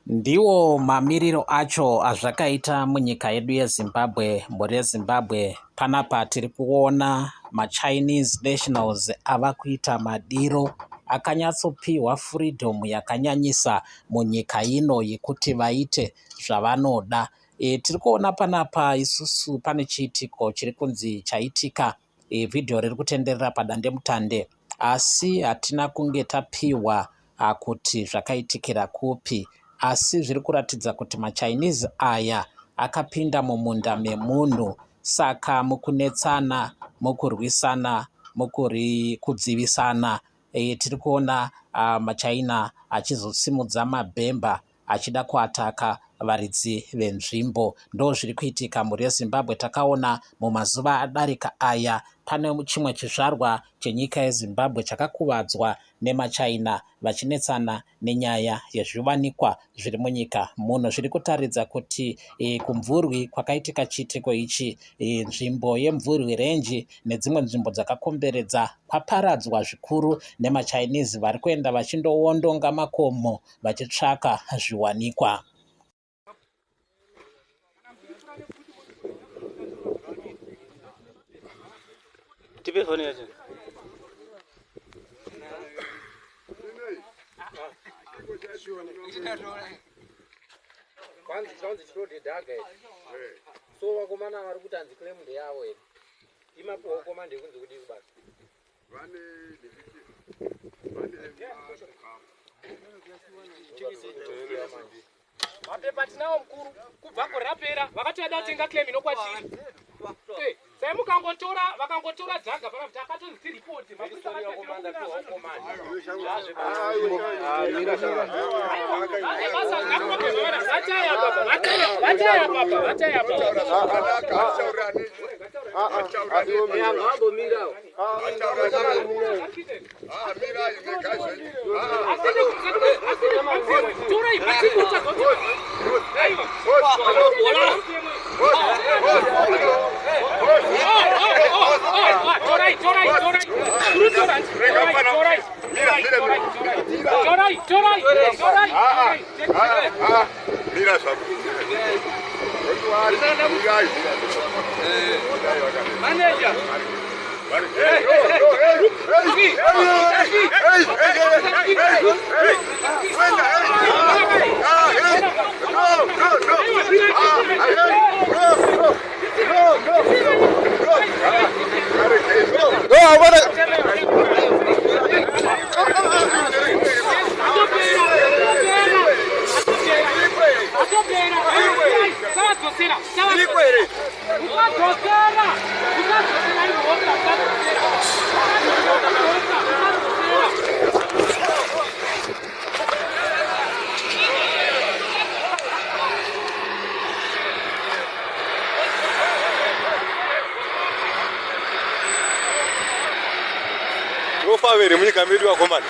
Ndiwo mamiriro acho azvakaita munyika yedu yeZimbabwe. Mbori yeZimbabwe panapa tiri kuona maChinese nationals ava kuita madiro akanyatsopiwa freedom yakanyanyisa munyika ino yekuti vaite zvavanoda. Tiri kuona panapa isusu pane chiitiko chiri kunzi chaitika, vhidhiyo riri kutenderera padandemutande, asi hatina kunge tapiwa kuti zvakaitikira kupi. Asi zviri kuratidza kuti maChinese aya akapinda mumunda memunhu, saka mukunetsana, mukurwisana, kudzivisana, tiri kuona maChina achizosimudza mabhemba achida kuataka varidzi venzvimbo. Ndo zviri kuitika mhuri yeZimbabwe. Takaona mumazuva adarika aya pane chimwe chizvarwa chenyika yeZimbabwe chakakuvadzwa nemaChina vachinetsana nenyaya yezviwanikwa zviri munyika muno. Zviri kutaridza kuti kumvurwi kwakaitika chiitiko ichi, nzvimbo yemvurwi renji nedzimwe nzvimbo dzakakomberedza kwaparadzwa zvikuru nemaChinese vari kuenda vachindowondonga makomo vachitsvaka zviwanikwa. Mapepa tinawo mkuru kubva korapera vakatoda kutenga claim inokwatiri. Sai vakangotora dzaga pana kuti akatonzi report mapisa Munyika medu wakomana